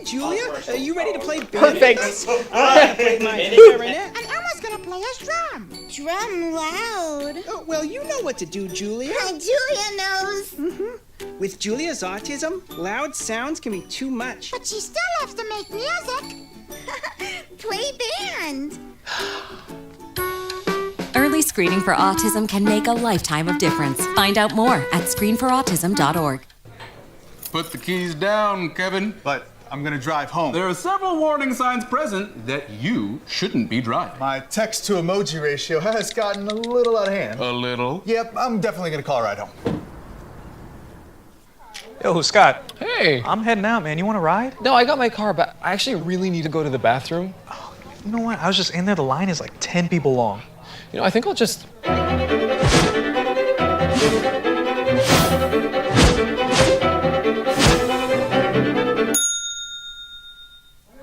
Julia, are you ready to play Perfect. I play my clarinet. And Emma's gonna play us drum. Drum loud. Oh, well, you know what to do, Julia. Julia knows. With Julia's autism, loud sounds can be too much. But she still loves to make music. Play band. Early screening for autism can make a lifetime of difference. Find out more at screenforautism.org. Put the keys down, Kevin. But I'm gonna drive home. There are several warning signs present that you shouldn't be driving. My text to emoji ratio has gotten a little out of hand. A little? Yep, I'm definitely gonna call a ride home. Yo, Scott. Hey. I'm heading out, man. You want to ride? No, I got my car, but I actually really need to go to the bathroom. Oh, you know what? I was just in there. The line is like 10 people long. You know, I think I'll just...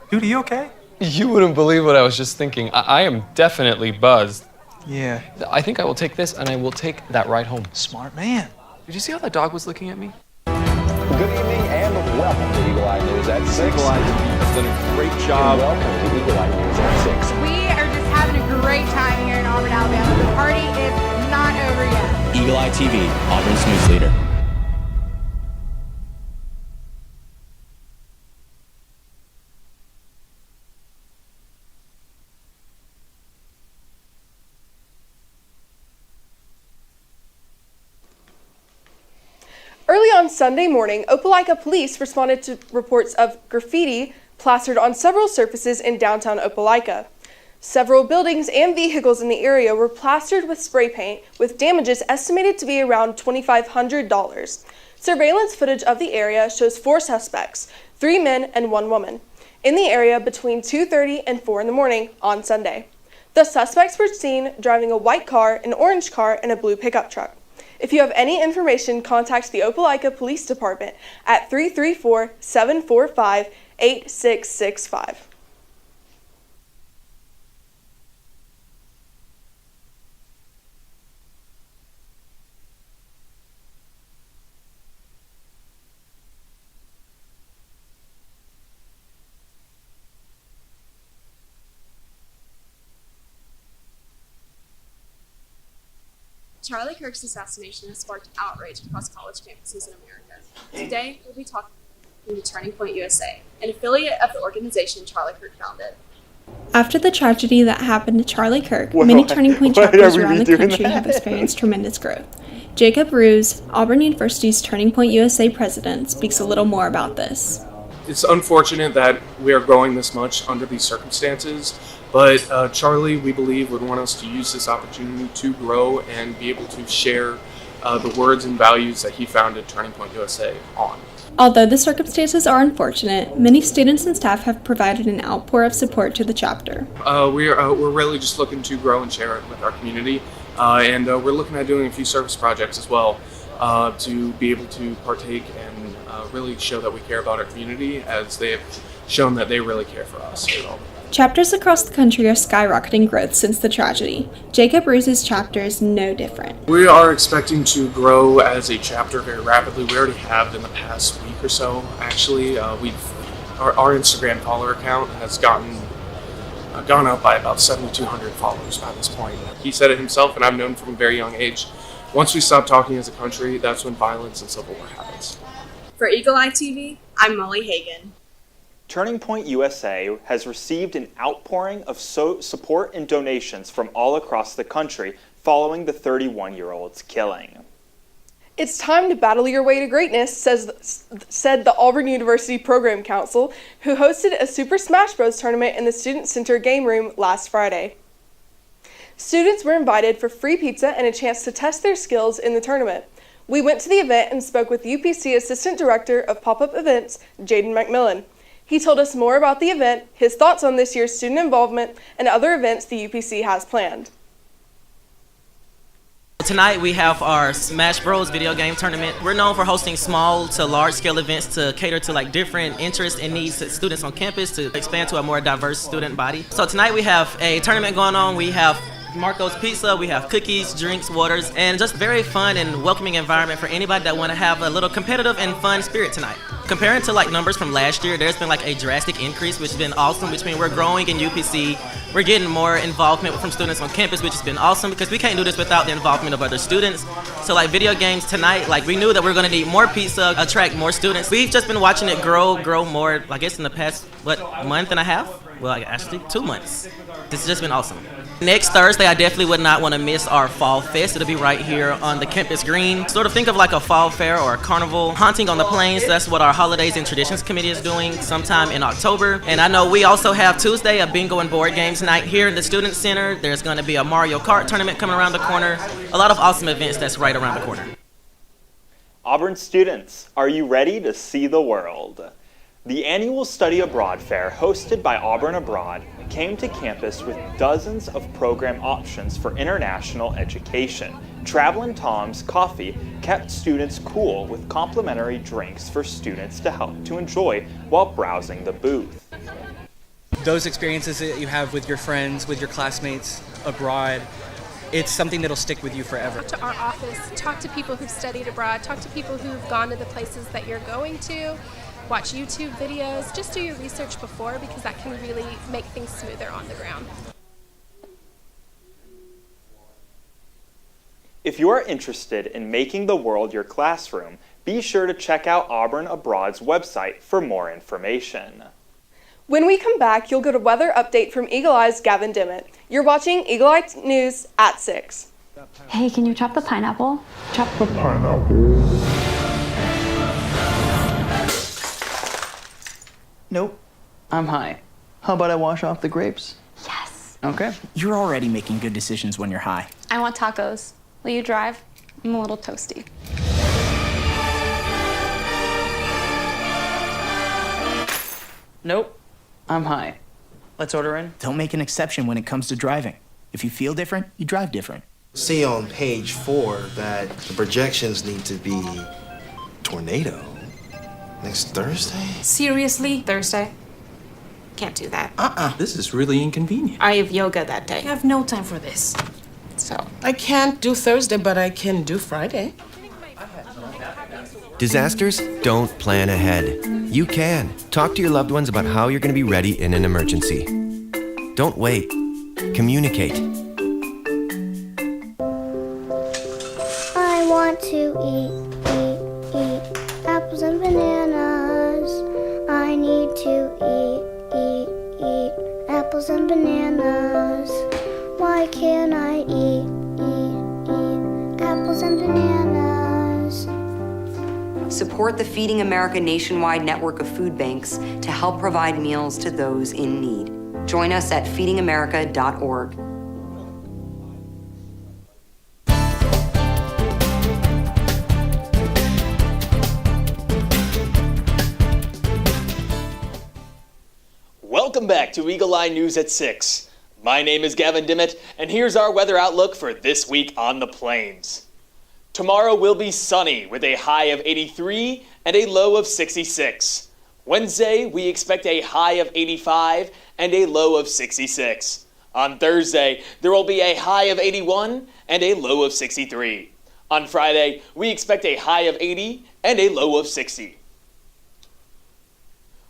Dude, are you okay? You wouldn't believe what I was just thinking. I am definitely buzzed. Yeah. I think I will take this and I will take that ride home. Smart man. Did you see how that dog was looking at me? Good evening and welcome to Eagle Eye News at 6. Eagle Eye has done a great job. And welcome to Eagle Eye News at 6. We are just having a great time here in Auburn, Alabama. The party is not over yet. Eagle Eye TV, Auburn's news leader. Early on Sunday morning, Opelika police responded to reports of graffiti plastered on several surfaces in downtown Opelika. Several buildings and vehicles in the area were plastered with spray paint, with damages estimated to be around $2,500. Surveillance footage of the area shows 4 suspects, 3 men and 1 woman, in the area between 2:30 and 4 in the morning on Sunday. The suspects were seen driving a white car, an orange car, and a blue pickup truck. If you have any information, contact the Opelika Police Department at 334-745-8665. Charlie Kirk's assassination has sparked outrage across college campuses in America. Today, we'll be talking to Turning Point USA, an affiliate of the organization Charlie Kirk founded. After the tragedy that happened to Charlie Kirk, many Turning Point chapters around the country have experienced tremendous growth. Jacob Ruse, Auburn University's Turning Point USA president, speaks a little more about this. It's unfortunate that we are growing this much under these circumstances, but Charlie, we believe, would want us to use this opportunity to grow and be able to share the words and values that he founded Turning Point USA on. Although the circumstances are unfortunate, many students and staff have provided an outpour of support to the chapter. We're really just looking to grow and share it with our community, and we're looking at doing a few service projects as well to be able to partake and really show that we care about our community, as they have shown that they really care for us. Chapters across the country are skyrocketing growth since the tragedy. Jacob Ruse's chapter is no different. We are expecting to grow as a chapter very rapidly. We already have in the past week or so, actually. Our Instagram follower count has gone up by about 7,200 followers by this point. He said it himself, and I've known from a very young age, once we stop talking as a country, that's when violence and civil war happens. For Eagle Eye TV, I'm Molly Hagan. Turning Point USA has received an outpouring of support and donations from all across the country following the 31-year-old's killing. It's time to battle your way to greatness, said the Auburn University Program Council, who hosted a Super Smash Bros. Tournament in the Student Center game room last Friday. Students were invited for free pizza and a chance to test their skills in the tournament. We went to the event and spoke with UPC Assistant Director of Pop-Up Events, Jaden McMillan. He told us more about the event, his thoughts on this year's student involvement, and other events the UPC has planned. Tonight we have our Smash Bros. Video game tournament. We're known for hosting small to large scale events to cater to different interests and needs of students on campus to expand to a more diverse student body. So tonight we have a tournament going on. We have Marco's Pizza. We have cookies, drinks, waters, and just very fun and welcoming environment for anybody that want to have a little competitive and fun spirit tonight. Comparing to like numbers from last year, there's been like a drastic increase, which has been awesome, which means we're growing in UPC. We're getting more involvement from students on campus, which has been awesome because we can't do this without the involvement of other students. So like video games tonight, like we knew that we were going to need more pizza, attract more students. We've just been watching it grow more, I guess in the past, month and a half? Well, actually 2 months. It's just been awesome. Next Thursday, I definitely would not want to miss our Fall Fest. It'll be right here on the campus green. Sort of think of like a fall fair or a carnival. Haunting on the Plains, that's what our Holidays and Traditions Committee is doing sometime in October. And I know we also have Tuesday, a bingo and board games night here in the Student Center. There's going to be a Mario Kart tournament coming around the corner. A lot of awesome events that's right around the corner. Auburn students, are you ready to see the world? The annual Study Abroad Fair, hosted by Auburn Abroad, came to campus with dozens of program options for international education. Travelin' Tom's Coffee kept students cool with complimentary drinks for students to help to enjoy while browsing the booth. Those experiences that you have with your friends, with your classmates abroad, it's something that'll stick with you forever. Talk to our office, talk to people who've studied abroad, talk to people who've gone to the places that you're going to. Watch YouTube videos, just do your research before because that can really make things smoother on the ground. If you are interested in making the world your classroom, be sure to check out Auburn Abroad's website for more information. When we come back, you'll get a weather update from Eagle Eye's Gavin Dimmitt. You're watching Eagle Eye News at 6. Hey, can you chop the pineapple? Chop the pineapple. Nope, I'm high. How about I wash off the grapes? Yes. Okay. You're already making good decisions when you're high. I want tacos. Will you drive? I'm a little toasty. Nope, I'm high. Let's order in. Don't make an exception when it comes to driving. If you feel different, you drive different. See on page 4 that the projections need to be tornado. Next Thursday? Seriously? Thursday? Can't do that. This is really inconvenient. I have yoga that day. I have no time for this. So. I can't do Thursday, but I can do Friday. Disasters don't plan ahead. You can. Talk to your loved ones about how you're going to be ready in an emergency. Don't wait. Communicate. I want to eat apples and bananas. I need to eat apples and bananas. Why can't I eat apples and bananas? Support the Feeding America nationwide network of food banks to help provide meals to those in need. Join us at feedingamerica.org. Welcome back to Eagle Eye News at 6. My name is Gavin Dimmitt, and here's our weather outlook for this week on the Plains. Tomorrow will be sunny with a high of 83 and a low of 66. Wednesday, we expect a high of 85 and a low of 66. On Thursday, there will be a high of 81 and a low of 63. On Friday, we expect a high of 80 and a low of 60.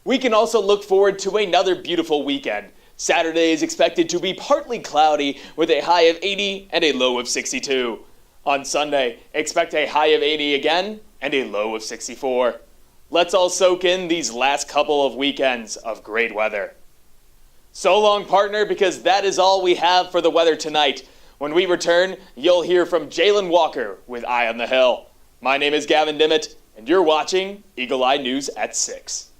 We can also look forward to another beautiful weekend. Saturday is expected to be partly cloudy with a high of 80 and a low of 62. On Sunday, expect a high of 80 again and a low of 64. Let's all soak in these last couple of weekends of great weather. So long, partner, because that is all we have for the weather tonight. When we return, you'll hear from Jalen Walker with Eye on the Hill. My name is Gavin Dimmitt, and you're watching Eagle Eye News at 6.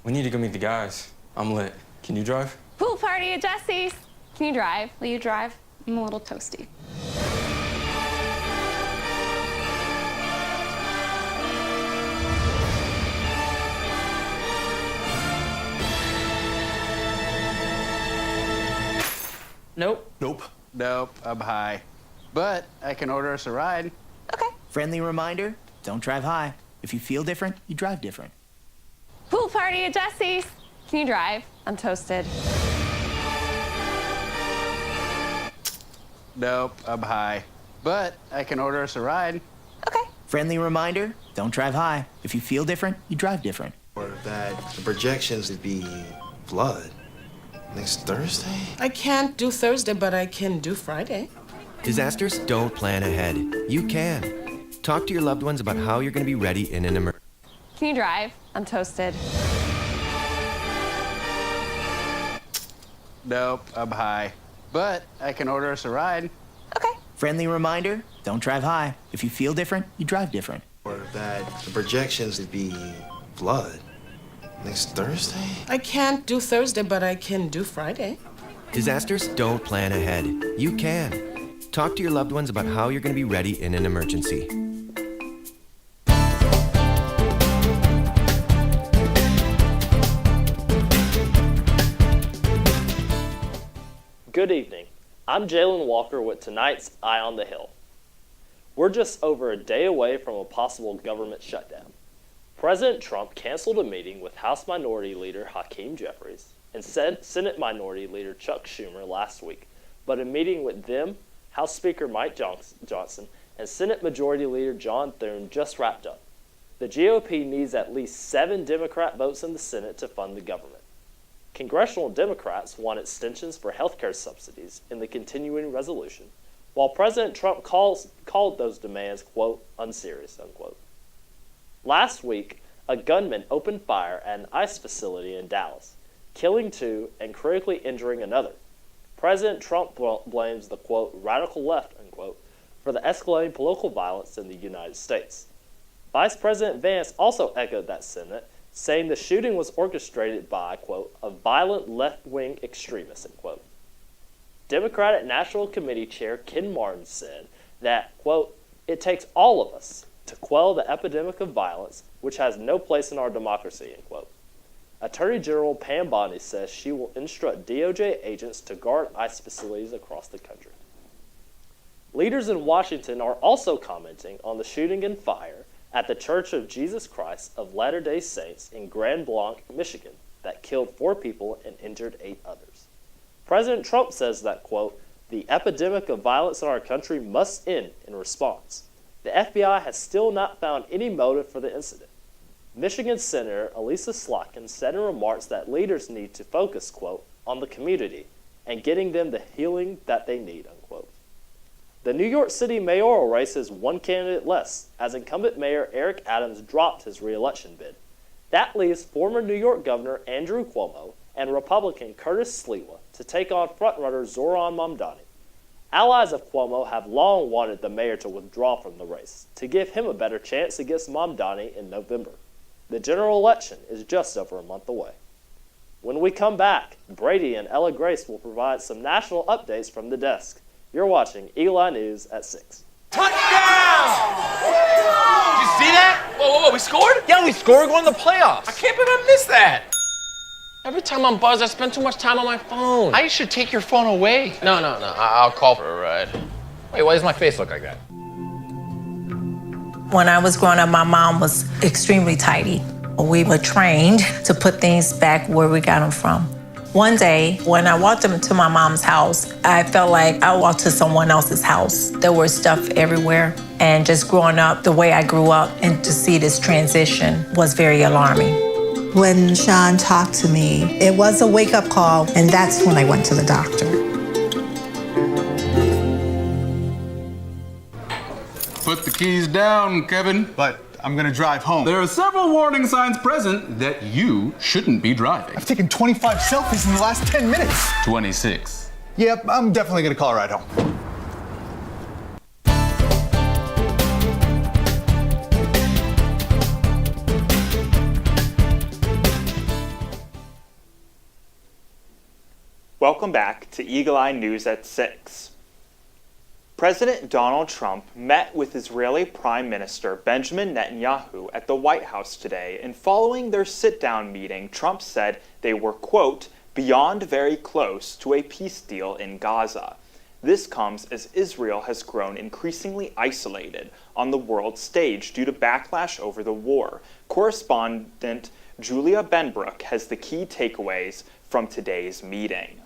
We need to go meet the guys. I'm lit. Can you drive? Pool party at Jesse's. Can you drive? Will you drive? I'm a little toasty. Nope, I'm high. But I can order us a ride. Friendly reminder, don't drive high. If you feel different, you drive different. Pool party at Jesse's. Can you drive? I'm toasted. Nope, I'm high. But I can order us a ride. Friendly reminder, don't drive high. If you feel different, you drive different. Or that the projections would be flood next Thursday? I can't do Thursday, but I can do Friday. Disasters don't plan ahead. You can. Talk to your loved ones about how you're going to be ready in an emergency. Can you drive? I'm toasted. Nope, I'm high. But I can order us a ride. Friendly reminder, don't drive high. If you feel different, you drive different. Or that the projections would be flood next Thursday? I can't do Thursday, but I can do Friday. Disasters don't plan ahead. You can. Talk to your loved ones about how you're going to be ready in an emergency. Good evening. I'm Jalen Walker with tonight's Eye on the Hill. We're just over a day away from a possible government shutdown. President Trump canceled a meeting with House Minority Leader Hakeem Jeffries and Senate Minority Leader Chuck Schumer last week, but a meeting with them, House Speaker Mike Johnson, and Senate Majority Leader John Thune just wrapped up. The GOP needs at least 7 Democrat votes in the Senate to fund the government. Congressional Democrats want extensions for health care subsidies in the continuing resolution, while President Trump called those demands, quote, unserious, unquote. Last week, a gunman opened fire at an ICE facility in Dallas, killing 2 and critically injuring another. President Trump blames the, quote, radical left, unquote, for the escalating political violence in the United States. Vice President Vance also echoed that sentiment, saying the shooting was orchestrated by, quote, a violent left-wing extremist, unquote. Democratic National Committee Chair Ken Martin said that, quote, it takes all of us to quell the epidemic of violence, which has no place in our democracy, unquote. Attorney General Pam Bondi says she will instruct DOJ agents to guard ICE facilities across the country. Leaders in Washington are also commenting on the shooting and fire at the Church of Jesus Christ of Latter-day Saints in Grand Blanc, Michigan, that killed 4 people and injured 8 others. President Trump says that, quote, the epidemic of violence in our country must end in response. The FBI has still not found any motive for the incident. Michigan Senator Elisa Slotkin said in remarks that leaders need to focus, quote, on the community and getting them the healing that they need, unquote. The New York City mayoral race is 1 candidate less, as incumbent Mayor Eric Adams dropped his re-election bid. That leaves former New York Governor Andrew Cuomo and Republican Curtis Sliwa to take on frontrunner Zoran Mamdani. Allies of Cuomo have long wanted the mayor to withdraw from the race, to give him a better chance against Mamdani in November. The general election is just over a month away. When we come back, Brady and Ella Grace will provide some national updates from the desk. You're watching Eagle Eye News at 6. Touchdown! Did you see that? Whoa, we scored? Yeah, we scored. We're going to the playoffs. I can't believe I missed that. Every time I'm buzzed, I spend too much time on my phone. I should take your phone away. No. I'll call for a ride. Wait, why does my face look like that? When I was growing up, my mom was extremely tidy. We were trained to put things back where we got them from. One day, when I walked into my mom's house, I felt like I walked to someone else's house. There was stuff everywhere. And just growing up the way I grew up and to see this transition was very alarming. When Sean talked to me, it was a wake-up call, and that's when I went to the doctor. Put the keys down, Kevin. But I'm gonna drive home. There are several warning signs present that you shouldn't be driving. I've taken 25 selfies in the last 10 minutes. 26. Yep, I'm definitely gonna call a ride home. Welcome back to Eagle Eye News at 6. President Donald Trump met with Israeli Prime Minister Benjamin Netanyahu at the White House today, and following their sit-down meeting, Trump said they were, quote, beyond very close to a peace deal in Gaza. This comes as Israel has grown increasingly isolated on the world stage due to backlash over the war. Correspondent Julia Benbrook has the key takeaways from today's meeting.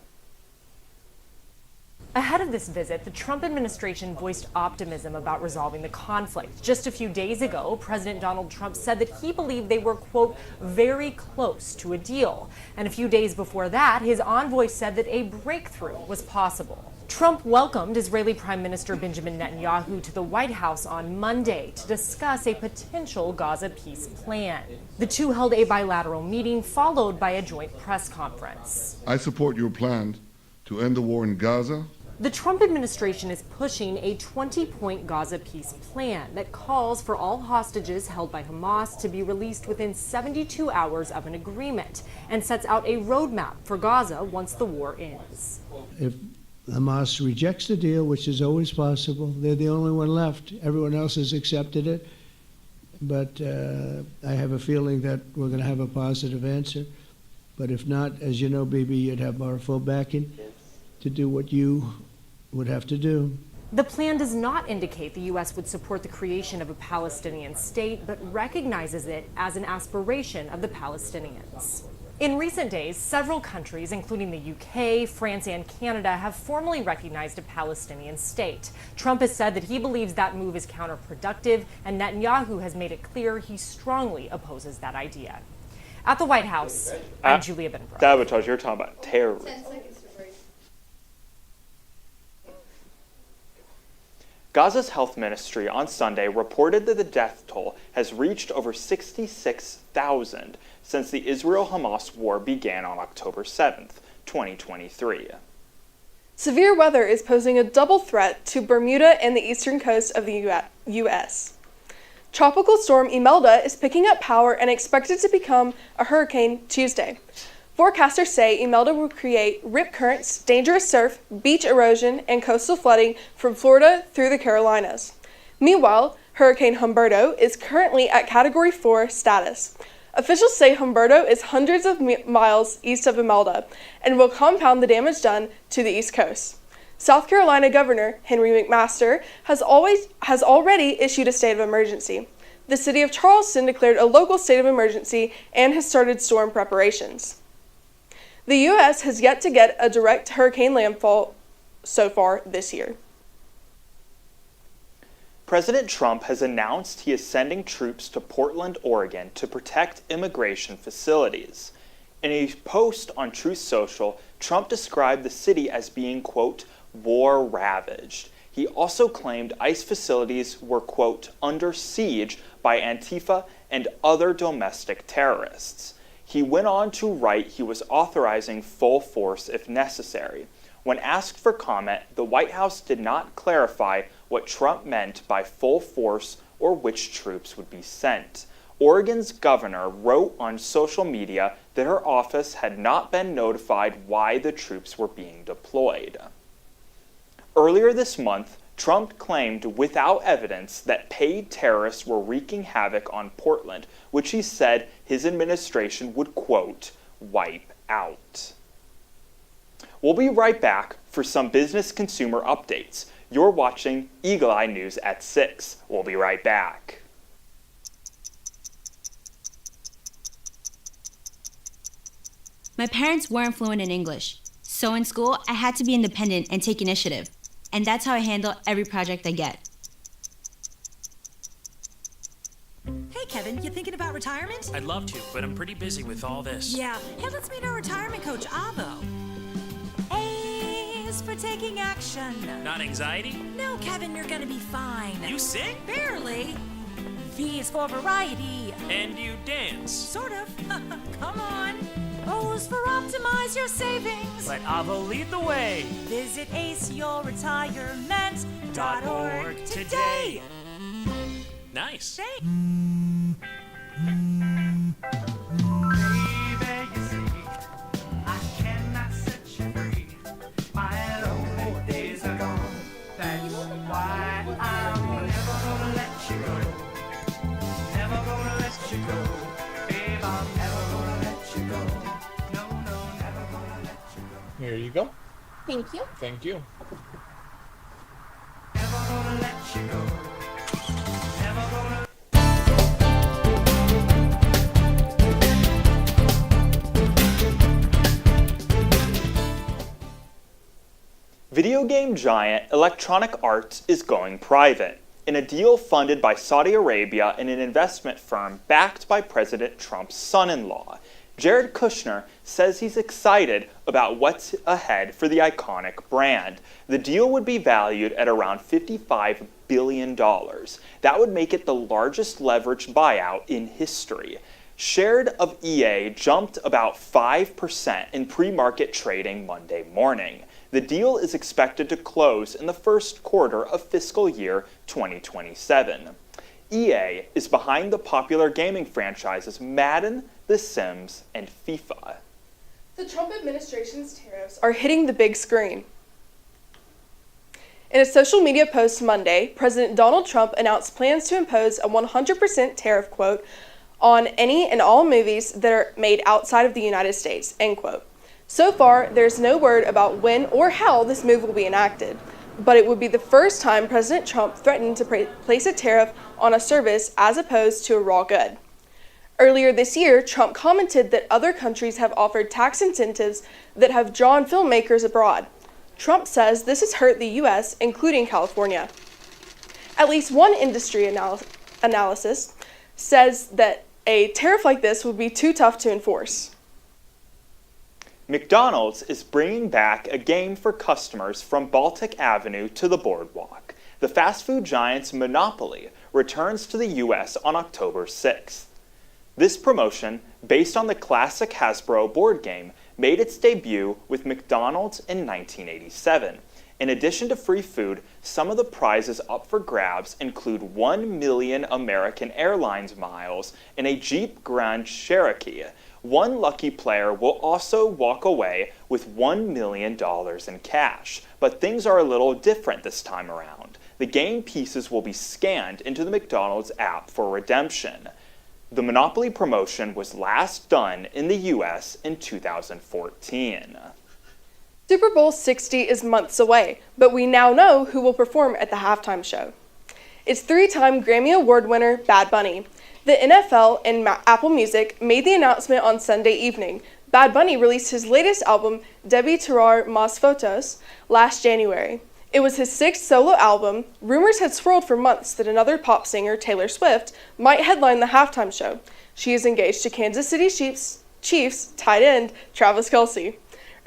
Ahead of this visit, the Trump administration voiced optimism about resolving the conflict. Just a few days ago, President Donald Trump said that he believed they were, quote, very close to a deal. And a few days before that, his envoy said that a breakthrough was possible. Trump welcomed Israeli Prime Minister Benjamin Netanyahu to the White House on Monday to discuss a potential Gaza peace plan. The two held a bilateral meeting followed by a joint press conference. I support your plan to end the war in Gaza. The Trump administration is pushing a 20-point Gaza peace plan that calls for all hostages held by Hamas to be released within 72 hours of an agreement and sets out a roadmap for Gaza once the war ends. If Hamas rejects the deal, which is always possible, they're the only one left. Everyone else has accepted it. But I have a feeling that we're going to have a positive answer. But if not, as you know, Bibi, you'd have our full backing to do what you would have to do. The plan does not indicate the U.S. would support the creation of a Palestinian state, but recognizes it as an aspiration of the Palestinians. In recent days, several countries, including the UK, France, and Canada, have formally recognized a Palestinian state. Trump has said that he believes that move is counterproductive, and Netanyahu has made it clear he strongly opposes that idea. At the White House, I'm Julia Benbrook. Sabotage, you're talking about terrorism. Gaza's health ministry on Sunday reported that the death toll has reached over 66,000 since the Israel-Hamas war began on October 7th, 2023. Severe weather is posing a double threat to Bermuda and the eastern coast of the U.S. Tropical storm Imelda is picking up power and expected to become a hurricane Tuesday. Forecasters say Imelda will create rip currents, dangerous surf, beach erosion, and coastal flooding from Florida through the Carolinas. Meanwhile, Hurricane Humberto is currently at Category 4 status. Officials say Humberto is hundreds of miles east of Imelda and will compound the damage done to the East Coast. South Carolina Governor Henry McMaster has already issued a state of emergency. The city of Charleston declared a local state of emergency and has started storm preparations. The U.S. has yet to get a direct hurricane landfall so far this year. President Trump has announced he is sending troops to Portland, Oregon to protect immigration facilities. In a post on Truth Social, Trump described the city as being, quote, war-ravaged. He also claimed ICE facilities were, quote, under siege by Antifa and other domestic terrorists. He went on to write he was authorizing full force if necessary. When asked for comment, the White House did not clarify what Trump meant by full force or which troops would be sent. Oregon's governor wrote on social media that her office had not been notified why the troops were being deployed. Earlier this month, Trump claimed without evidence that paid terrorists were wreaking havoc on Portland, which he said his administration would, quote, wipe out. We'll be right back for some business consumer updates. You're watching Eagle Eye News at 6. We'll be right back. My parents weren't fluent in English, so in school I had to be independent and take initiative. And that's how I handle every project I get. Hey, Kevin, you thinking about retirement? I'd love to, but I'm pretty busy with all this. Yeah. Hey, let's meet our retirement coach, Avo. A is for taking action. Not anxiety? No, Kevin, you're gonna be fine. You sing? Barely. V is for variety. And you dance? Sort of. Come on. O's for optimize your savings. Let Avo lead the way. Visit aceyourretirement.org today. Nice. Here you go. Thank you. Thank you. Video game giant Electronic Arts is going private in a deal funded by Saudi Arabia and an investment firm backed by President Trump's son-in-law. Jared Kushner says he's excited about what's ahead for the iconic brand. The deal would be valued at around $55 billion. That would make it the largest leveraged buyout in history. Shares of EA jumped about 5% in pre-market trading Monday morning. The deal is expected to close in the first quarter of fiscal year 2027. EA is behind the popular gaming franchises Madden, The Sims, and FIFA. The Trump administration's tariffs are hitting the big screen. In a social media post Monday, President Donald Trump announced plans to impose a 100% tariff quote on any and all movies that are made outside of the United States, end quote. So far, there's no word about when or how this move will be enacted, but it would be the first time President Trump threatened to place a tariff on a service as opposed to a raw good. Earlier this year, Trump commented that other countries have offered tax incentives that have drawn filmmakers abroad. Trump says this has hurt the U.S., including California. At least one industry analysis says that a tariff like this would be too tough to enforce. McDonald's is bringing back a game for customers from Baltic Avenue to the boardwalk. The fast food giant's Monopoly returns to the U.S. on October 6th. This promotion, based on the classic Hasbro board game, made its debut with McDonald's in 1987. In addition to free food, some of the prizes up for grabs include 1 million American Airlines miles and a Jeep Grand Cherokee. One lucky player will also walk away with $1 million in cash. But things are a little different this time around. The game pieces will be scanned into the McDonald's app for redemption. The Monopoly promotion was last done in the U.S. in 2014. Super Bowl 60 is months away, but we now know who will perform at the halftime show. It's three-time Grammy Award winner Bad Bunny. The NFL and Apple Music made the announcement on Sunday evening. Bad Bunny released his latest album, Debí Tirar Más Fotos, last January. It was his sixth solo album. Rumors had swirled for months that another pop singer, Taylor Swift, might headline the halftime show. She is engaged to Kansas City Chiefs tight end Travis Kelce.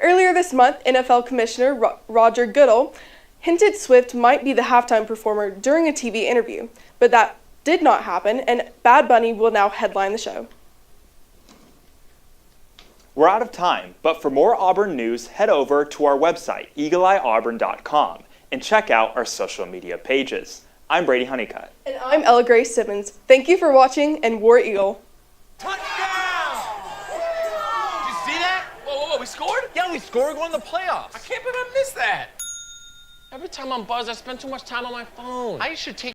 Earlier this month, NFL Commissioner Roger Goodell hinted Swift might be the halftime performer during a TV interview, but that did not happen, and Bad Bunny will now headline the show. We're out of time, but for more Auburn news, head over to our website, eagleeyeauburn.com, and check out our social media pages. I'm Brady Honeycutt. And I'm Ella Grace Simmons. Thank you for watching, and War Eagle. Touchdown! Did you see that? Whoa, we scored? Yeah, we scored. We're going to the playoffs. I can't believe I missed that. Every time I'm buzzed, I spend too much time on my phone. I should take